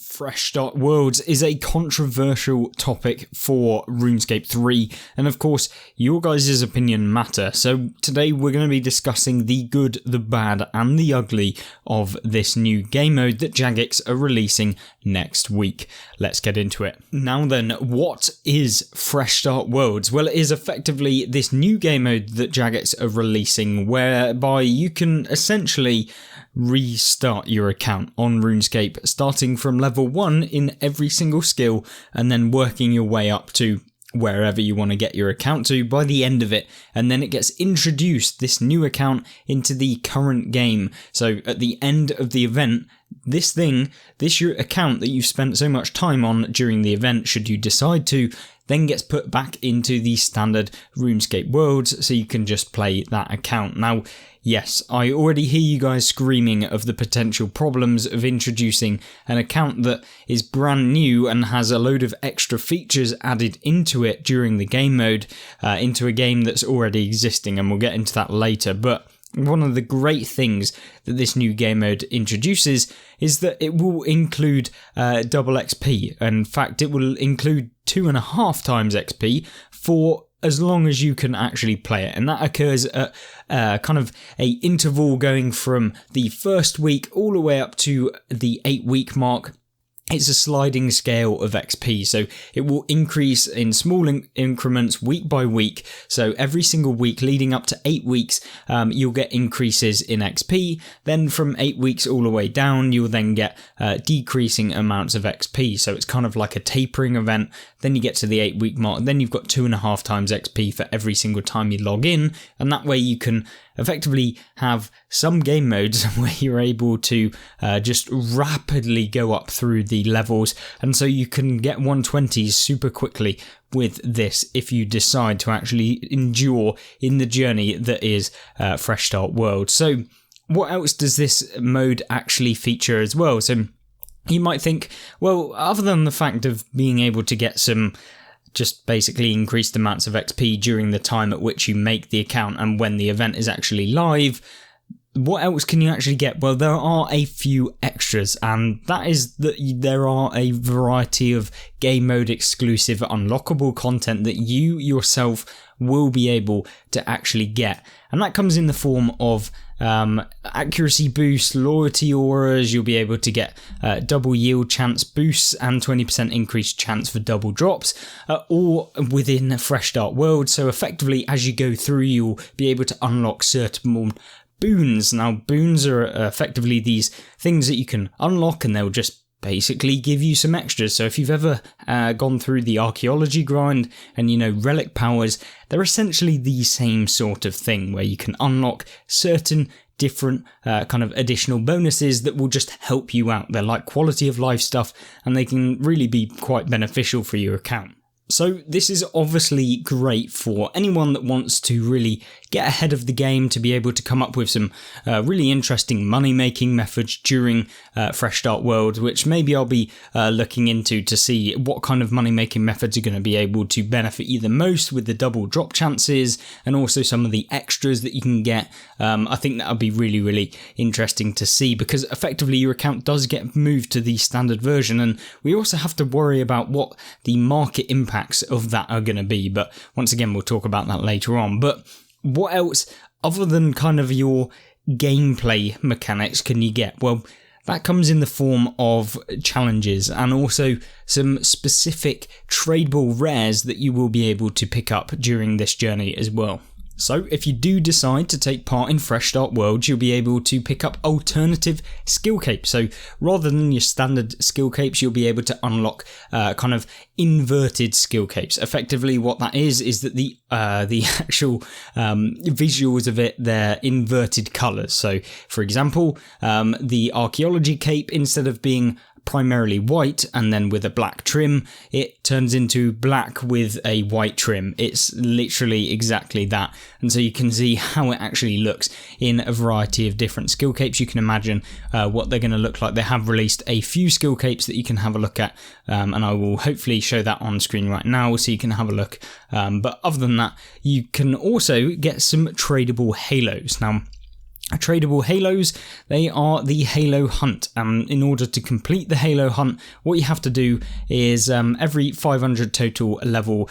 Fresh Start Worlds is a controversial topic for RuneScape 3, and of course, your guys' opinion matter. So today we're going to be discussing the good, the bad, and the ugly of this new game mode that Jagex are releasing next week. Let's get into it. Now then, what is Fresh Start Worlds? Well, it is effectively this new game mode that Jagex are releasing, whereby you can essentially restart your account on RuneScape, starting from level 1 in every single skill and then working your way up to wherever you want to get your account to by the end of it, and then it gets introduced, this new account, into the current game. So at the end of the event, this your account that you've spent so much time on during the event, should you decide to, then gets put back into the standard RuneScape worlds, so you can just play that account. Now, yes, I already hear you guys screaming of the potential problems of introducing an account that is brand new and has a load of extra features added into it during the game mode, into a game that's already existing, and we'll get into that later. But one of the great things that this new game mode introduces is that it will include double XP. In fact, it will include 2.5 times XP for as long as you can actually play it, and that occurs at kind of a interval going from the first week all the way up to the 8-week mark. It's a sliding scale of XP, so it will increase in small increments week by week. So every single week leading up to 8 weeks, you'll get increases in XP. Then from 8 weeks all the way down, you'll then get decreasing amounts of XP. So it's kind of like a tapering event. Then you get to the 8-week mark, then you've got 2.5 times XP for every single time you log in, and that way you can effectively have some game modes where you're able to just rapidly go up through the levels, and so you can get 120s super quickly with this if you decide to actually endure in the journey that is Fresh Start World. So what else does this mode actually feature as well? So you might think, well, other than the fact of being able to get some just basically increased amounts of XP during the time at which you make the account and when the event is actually live, what else can you actually get? Well, there are a few extras, and that is that there are a variety of game mode exclusive unlockable content that you yourself will be able to actually get, and that comes in the form of accuracy boosts, loyalty auras. You'll be able to get double yield chance boosts and 20% increased chance for double drops, all within a Fresh Start World. So effectively, as you go through, you'll be able to unlock certain boons. Now, boons are effectively these things that you can unlock, and they'll just basically give you some extras. So if you've ever gone through the archaeology grind and relic powers, they're essentially the same sort of thing, where you can unlock certain different kind of additional bonuses that will just help you out. They're like quality of life stuff, and they can really be quite beneficial for your account. So this is obviously great for anyone that wants to really get ahead of the game, to be able to come up with some really interesting money-making methods during Fresh Start World, which maybe I'll be looking into to see what kind of money-making methods are going to be able to benefit you the most with the double drop chances, and also some of the extras that you can get. I think that would be really, really interesting to see, because effectively your account does get moved to the standard version, and we also have to worry about what the market impacts of that are going to be. But once again, we'll talk about that later on. But what else, other than kind of your gameplay mechanics, can you get? Well, that comes in the form of challenges, and also some specific tradable rares that you will be able to pick up during this journey as well. So if you do decide to take part in Fresh Start World, you'll be able to pick up alternative skill capes. So rather than your standard skill capes, you'll be able to unlock kind of inverted skill capes. Effectively what that is that the actual visuals of it, they're inverted colours. So for example, the archaeology cape, instead of being primarily white and then with a black trim, it turns into black with a white trim. It's literally exactly that, and so you can see how it actually looks in a variety of different skill capes. You can imagine what they're going to look like. They have released a few skill capes that you can have a look at, and I will hopefully show that on screen right now so you can have a look. But other than that, you can also get some tradable halos. Now, Tradable halos, they are the halo hunt. In order to complete the halo hunt, what you have to do is every 500 total level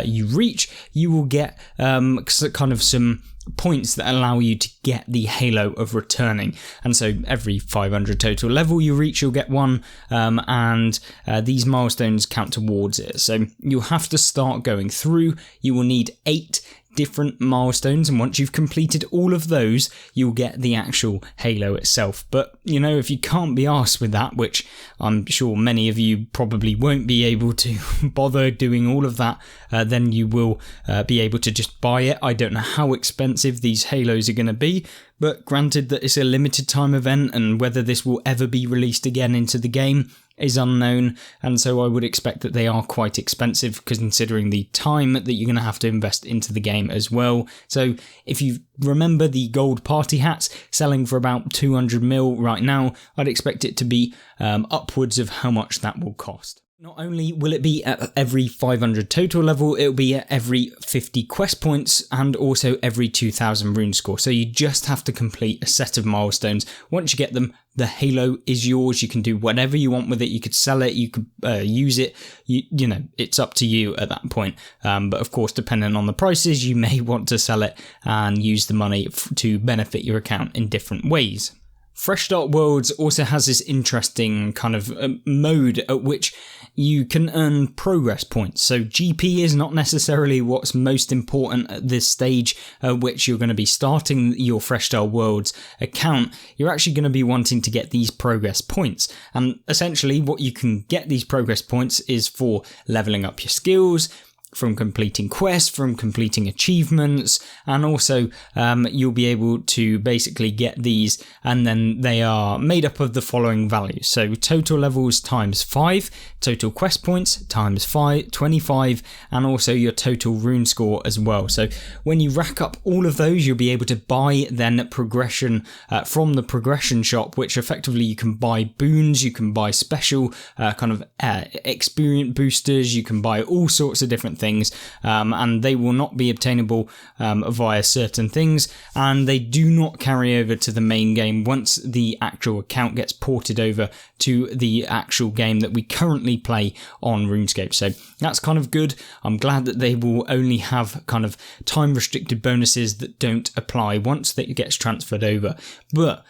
you reach, you will get kind of some points that allow you to get the halo of returning. And so every 500 total level you reach, you'll get one, and these milestones count towards it. So you'll have to start going through. You will need 8 different milestones, and once you've completed all of those, you'll get the actual halo itself. But you know, if you can't be arsed with that, which I'm sure many of you probably won't be able to bother doing all of that, then you will be able to just buy it. I don't know how expensive these halos are going to be, but granted that it's a limited time event, and whether this will ever be released again into the game is unknown, and so I would expect that they are quite expensive considering the time that you're going to have to invest into the game as well. So if you remember the gold party hats selling for about 200 mil right now, I'd expect it to be upwards of how much that will cost. Not only will it be at every 500 total level, it'll be at every 50 quest points and also every 2000 rune score. So you just have to complete a set of milestones. Once you get them, the halo is yours. You can do whatever you want with it. You could sell it, you could use it. You know, it's up to you at that point. But of course, depending on the prices, you may want to sell it and use the money to benefit your account in different ways. Fresh Start Worlds also has this interesting kind of mode at which you can earn progress points. So GP is not necessarily what's most important at this stage at which you're going to be starting your Fresh Start Worlds account. You're actually going to be wanting to get these progress points. And essentially what you can get these progress points is for leveling up your skills, from completing quests, from completing achievements, and also you'll be able to basically get these, and then they are made up of the following values. So total levels times 5, total quest points times 25, and also your total rune score as well. So when you rack up all of those, you'll be able to buy then progression from the progression shop, which effectively you can buy boons, you can buy special kind of experience boosters, you can buy all sorts of different things, and they will not be obtainable via certain things, and they do not carry over to the main game once the actual account gets ported over to the actual game that we currently play on RuneScape. So that's kind of good. I'm glad that they will only have kind of time restricted bonuses that don't apply once that gets transferred over. But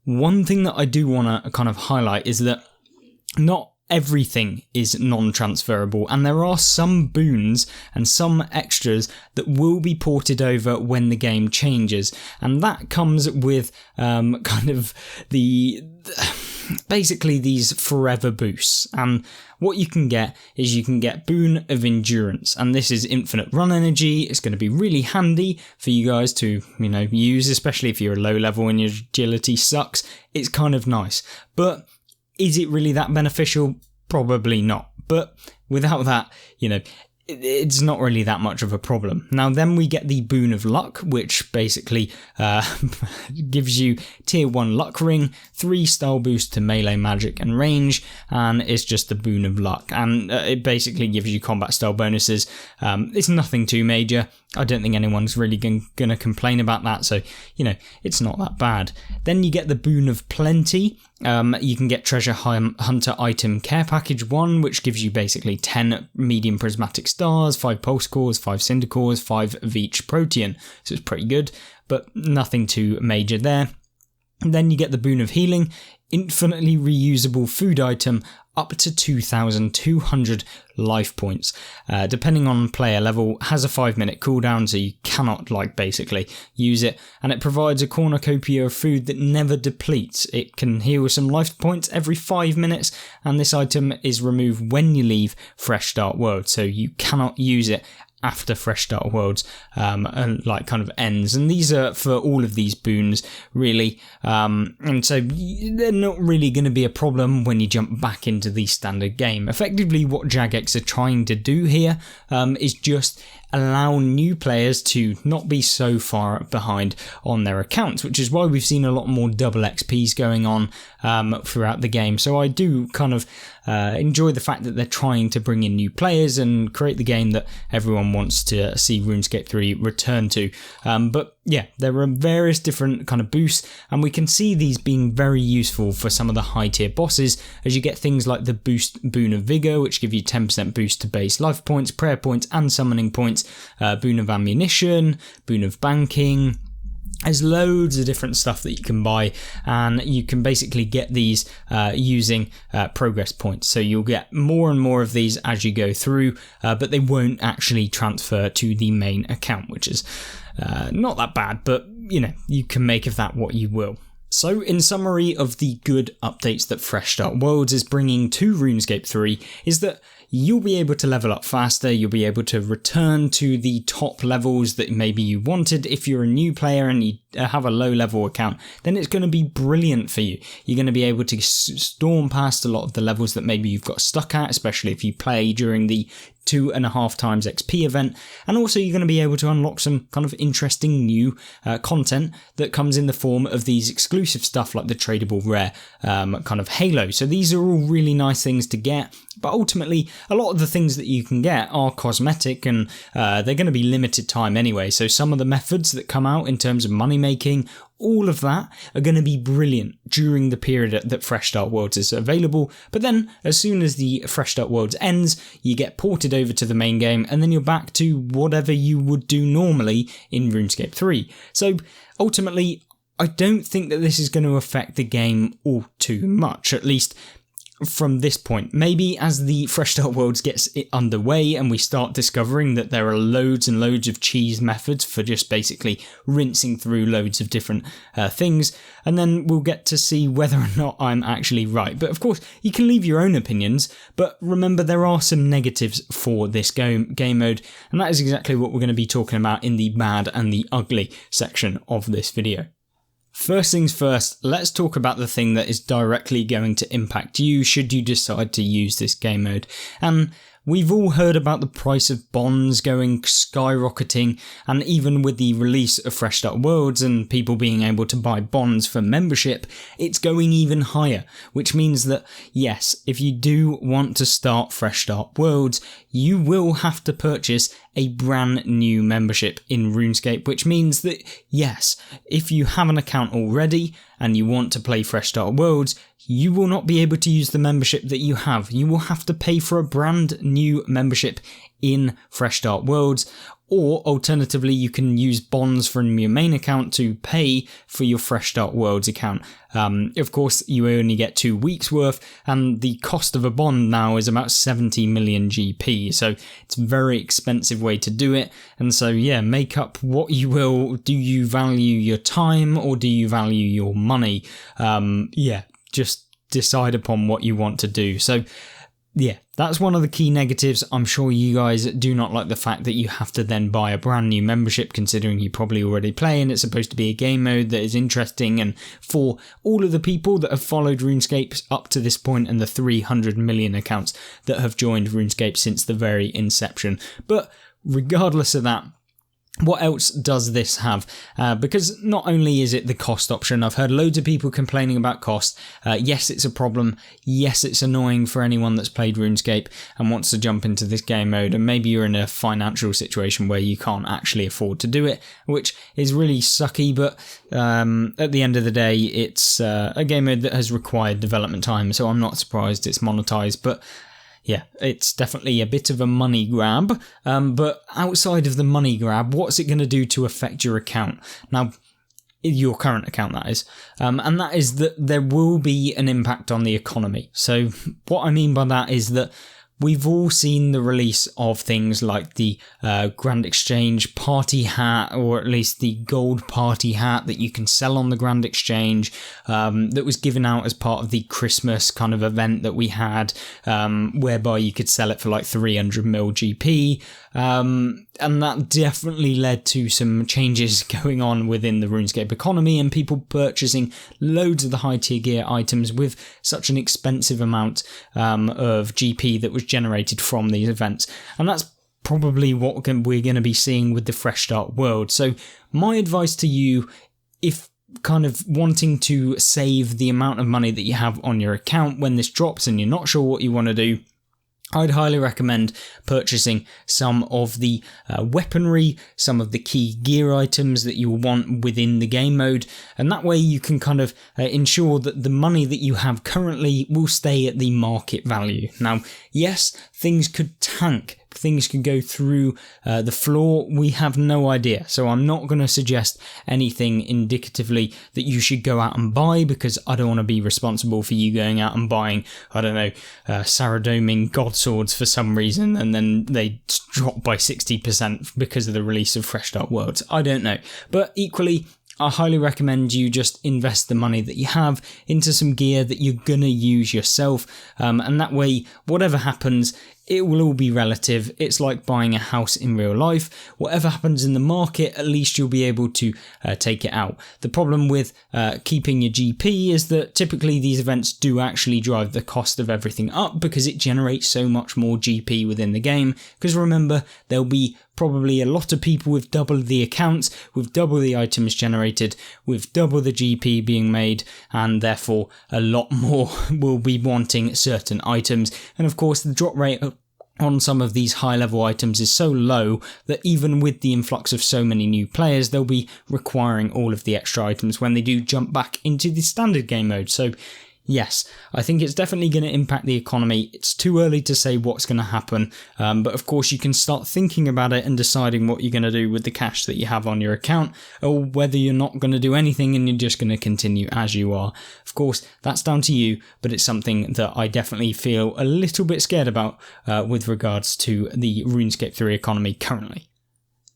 one thing that I do want to kind of highlight is that not everything is non-transferable, and there are some boons and some extras that will be ported over when the game changes, and that comes with kind of basically these forever boosts. And what you can get is you can get Boon of Endurance, and this is infinite run energy. It's going to be really handy for you guys to, you know, use, especially if you're a low level and your agility sucks. It's kind of nice, but is it really that beneficial? Probably not. But without that, you know, it's not really that much of a problem. Now then we get the Boon of Luck, which basically gives you tier 1 luck ring, 3 style boost to melee, magic and range, and it's just the Boon of Luck, and it basically gives you combat style bonuses. It's nothing too major. I don't think anyone's really going to complain about that, so, you know, it's not that bad. Then you get the Boon of Plenty. You can get Treasure Hunter Item Care Package 1, which gives you basically 10 medium prismatic stars, 5 pulse cores, 5 cinder cores, 5 of each protean, so it's pretty good, but nothing too major there. And then you get the Boon of Healing, infinitely reusable food item, up to 2,200 life points. Depending on player level, has a 5-minute cooldown, so you cannot basically use it, and it provides a cornucopia of food that never depletes. It can heal some life points every 5 minutes, and this item is removed when you leave Fresh Start World, so you cannot use it after Fresh Start Worlds kind of ends, and these are for all of these boons really, and so they're not really going to be a problem when you jump back into the standard game. Effectively what Jagex are trying to do here is just allow new players to not be so far behind on their accounts, which is why we've seen a lot more double XPs going on throughout the game. So I do kind of enjoy the fact that they're trying to bring in new players and create the game that everyone wants to see RuneScape 3 return to. But yeah, there are various different kind of boosts, and we can see these being very useful for some of the high tier bosses, as you get things like the boost Boon of Vigor, which give you 10% boost to base life points, prayer points and summoning points, Boon of Ammunition, Boon of Banking. There's loads of different stuff that you can buy, and you can basically get these using progress points. So you'll get more and more of these as you go through, but they won't actually transfer to the main account, which is not that bad, but you know, you can make of that what you will. So in summary of the good updates that Fresh Start Worlds is bringing to RuneScape 3 is that you'll be able to level up faster, you'll be able to return to the top levels that maybe you wanted. If you're a new player and you have a low level account, then it's going to be brilliant for you. You're going to be able to storm past a lot of the levels that maybe you've got stuck at, especially if you play during the 2.5 times XP event, and also you're going to be able to unlock some kind of interesting new content that comes in the form of these exclusive stuff like the tradable rare kind of halo. So these are all really nice things to get, but ultimately a lot of the things that you can get are cosmetic, and they're going to be limited time anyway. So some of the methods that come out in terms of money making, all of that are going to be brilliant during the period that Fresh Start Worlds is available. But then as soon as the Fresh Start Worlds ends, you get ported over to the main game, and then you're back to whatever you would do normally in RuneScape 3. So ultimately, I don't think that this is going to affect the game all too much, at least from this point. Maybe as the Fresh Start Worlds gets underway and we start discovering that there are loads and loads of cheese methods for just basically rinsing through loads of different things, and then we'll get to see whether or not I'm actually right. But of course, you can leave your own opinions, but remember there are some negatives for this game mode, and that is exactly what we're going to be talking about in the bad and the ugly section of this video. First things first, let's talk about the thing that is directly going to impact you should you decide to use this game mode. And we've all heard about the price of bonds going skyrocketing, and even with the release of Fresh Start Worlds and people being able to buy bonds for membership, it's going even higher, which means that yes, if you do want to start Fresh Start Worlds, you will have to purchase a brand new membership in RuneScape, which means that yes, if you have an account already and you want to play Fresh Start Worlds, you will not be able to use the membership that you have. You will have to pay for a brand new membership in Fresh Start Worlds, or alternatively you can use bonds from your main account to pay for your Fresh Start Worlds account. Of course, you only get 2 weeks worth, and the cost of a bond now is about 70 million GP, so it's a very expensive way to do it. And so yeah, make up what you will. Do you value your time or do you value your money? Yeah, just decide upon what you want to do. So yeah, that's one of the key negatives. I'm sure you guys do not like the fact that you have to then buy a brand new membership, considering you probably already play and it's supposed to be a game mode that is interesting. And for all of the people that have followed RuneScape up to this point and the 300 million accounts that have joined RuneScape since the very inception. But regardless of that, what else does this have? Because not only is it the cost option, I've heard loads of people complaining about cost. Yes, it's a problem. Yes, it's annoying for anyone that's played RuneScape and wants to jump into this game mode, and maybe you're in a financial situation where you can't actually afford to do it, which is really sucky. But at the end of the day, it's a game mode that has required development time, so I'm not surprised it's monetized. But yeah, it's definitely a bit of a money grab, but outside of the money grab, what's it going to do to affect your account? Now, your current account, that is. And that is that there will be an impact on the economy. So what I mean by that is that we've all seen the release of things like the Grand Exchange party hat, or at least the gold party hat that you can sell on the Grand Exchange, that was given out as part of the Christmas kind of event that we had, whereby you could sell it for like 300 mil GP. And that definitely led to some changes going on within the RuneScape economy, and people purchasing loads of the high tier gear items with such an expensive amount of GP that was generated from these events. And that's probably what we're going to be seeing with the Fresh Start world. So my advice to you, if kind of wanting to save the amount of money that you have on your account when this drops and you're not sure what you want to do, I'd highly recommend purchasing some of the weaponry, some of the key gear items that you will want within the game mode, and that way you can kind of ensure that the money that you have currently will stay at the market value. Now, yes, things could tank. Things can go through the floor. We have no idea. So I'm not going to suggest anything indicatively that you should go out and buy, because I don't want to be responsible for you going out and buying, I don't know, Saradoming God Swords for some reason, and then they drop by 60% because of the release of Fresh Start Worlds. I don't know. But equally, I highly recommend you just invest the money that you have into some gear that you're going to use yourself, and that way, whatever happens, it will all be relative. It's like buying a house in real life. Whatever happens in the market, at least you'll be able to take it out. The problem with keeping your GP is that typically these events do actually drive the cost of everything up, because it generates so much more GP within the game. Because remember, there'll be probably a lot of people with double the accounts, with double the items generated, with double the GP being made, and therefore a lot more will be wanting certain items. And of course, the drop rate on some of these high level items is so low that even with the influx of so many new players, they'll be requiring all of the extra items when they do jump back into the standard game mode. So yes, I think it's definitely going to impact the economy. It's too early to say what's going to happen, but of course you can start thinking about it and deciding what you're going to do with the cash that you have on your account, or whether you're not going to do anything and you're just going to continue as you are. Of course, that's down to you, but it's something that I definitely feel a little bit scared about with regards to the RuneScape 3 economy currently.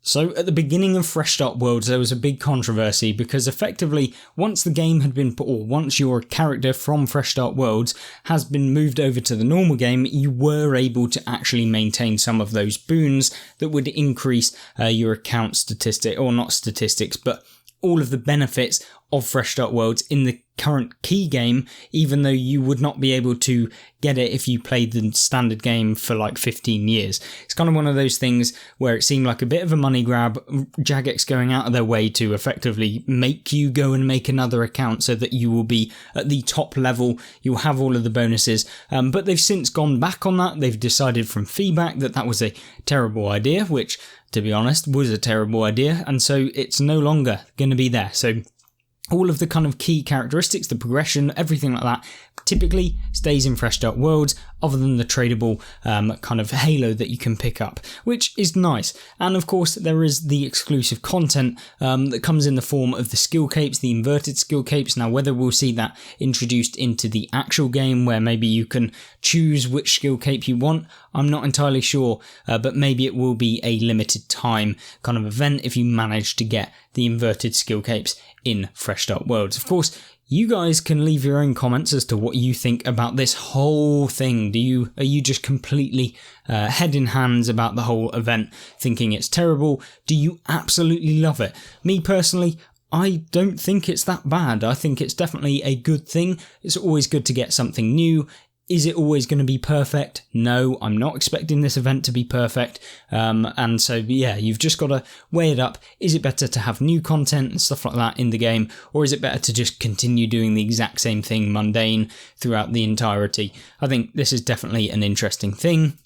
So at the beginning of Fresh Start Worlds, there was a big controversy, because effectively once the game had been once your character from Fresh Start Worlds has been moved over to the normal game, you were able to actually maintain some of those boons that would increase your account statistic, or not statistics, but all of the benefits of Fresh Start Worlds in the current key game, even though you would not be able to get it if you played the standard game for like 15 years. It's kind of one of those things where it seemed like a bit of a money grab, Jagex going out of their way to effectively make you go and make another account so that you will be at the top level, you'll have all of the bonuses, but they've since gone back on that. They've decided from feedback that that was a terrible idea, which, to be honest, was a terrible idea, and so it's no longer going to be there. So all of the kind of key characteristics, the progression, everything like that, typically stays in Fresh Start Worlds, other than the tradable kind of halo that you can pick up, which is nice. And of course, there is the exclusive content that comes in the form of the skill capes, the inverted skill capes. Now, whether we'll see that introduced into the actual game, where maybe you can choose which skill cape you want, I'm not entirely sure, but maybe it will be a limited time kind of event if you manage to get the inverted skill capes in Fresh Start Worlds. Of course, you guys can leave your own comments as to what you think about this whole thing. Are you just completely head in hands about the whole event, thinking it's terrible? Do you absolutely love it? Me personally, I don't think it's that bad. I think it's definitely a good thing. It's always good to get something new. Is it always going to be perfect? No, I'm not expecting this event to be perfect. And so, yeah, you've just got to weigh it up. Is it better to have new content and stuff like that in the game? Or is it better to just continue doing the exact same thing, mundane, throughout the entirety? I think this is definitely an interesting thing.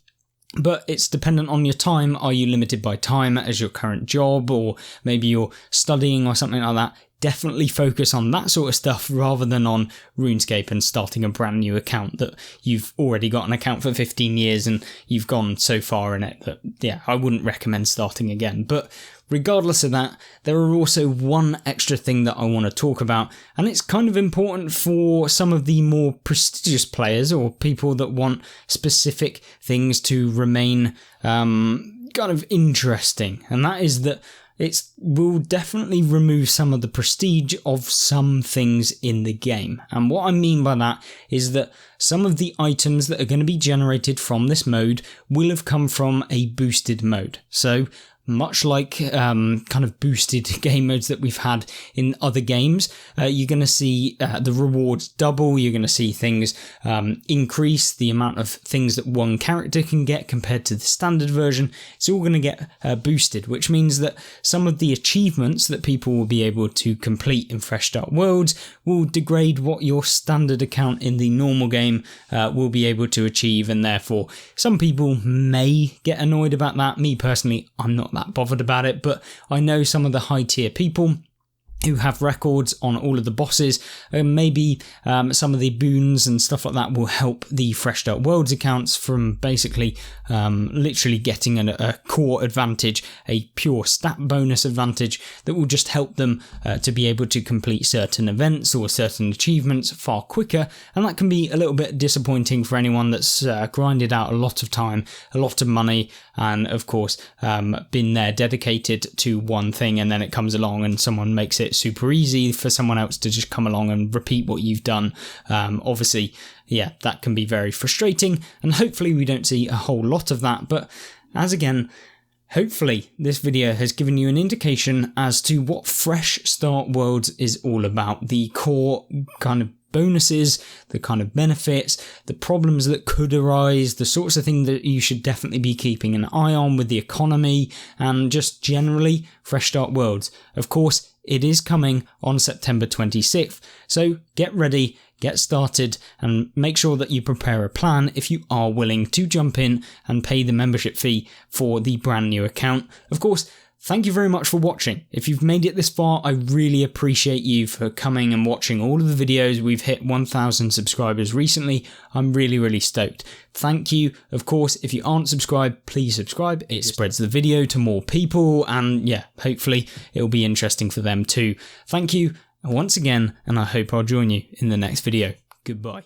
But it's dependent on your time. Are you limited by time as your current job? Or maybe you're studying or something like that? Definitely focus on that sort of stuff rather than on RuneScape and starting a brand new account that you've already got an account for 15 years and you've gone so far in it that, yeah, I wouldn't recommend starting again. But regardless of that, there are also one extra thing that I want to talk about, and it's kind of important for some of the more prestigious players or people that want specific things to remain kind of interesting, and that is that it will definitely remove some of the prestige of some things in the game. And what I mean by that is that some of the items that are going to be generated from this mode will have come from a boosted mode. So much like kind of boosted game modes that we've had in other games. You're going to see the rewards double, you're going to see things increase, the amount of things that one character can get compared to the standard version. It's all going to get boosted, which means that some of the achievements that people will be able to complete in Fresh Start Worlds will degrade what your standard account in the normal game will be able to achieve, and therefore some people may get annoyed about that. Me personally, I'm not that bothered about it, but I know some of the high tier people who have records on all of the bosses, maybe some of the boons and stuff like that will help the Fresh Start Worlds accounts from basically literally getting a core advantage, a pure stat bonus advantage that will just help them to be able to complete certain events or certain achievements far quicker, and that can be a little bit disappointing for anyone that's grinded out a lot of time, a lot of money, and of course been there dedicated to one thing, and then it comes along and someone makes it super easy for someone else to just come along and repeat what you've done. Obviously, yeah, that can be very frustrating, and hopefully we don't see a whole lot of that. But as again, hopefully this video has given you an indication as to what Fresh Start Worlds is all about, the core kind of bonuses, the kind of benefits, the problems that could arise, the sorts of things that you should definitely be keeping an eye on with the economy, and just generally Fresh Start Worlds. Of course, it is coming on September 26th, so get ready, get started, and make sure that you prepare a plan if you are willing to jump in and pay the membership fee for the brand new account. Of course, thank you very much for watching. If you've made it this far, I really appreciate you for coming and watching all of the videos. We've hit 1,000 subscribers recently. I'm really stoked. Thank you. Of course, if you aren't subscribed, please subscribe. It spreads the video to more people, and yeah, hopefully it'll be interesting for them too. Thank you once again, and I hope I'll join you in the next video. Goodbye.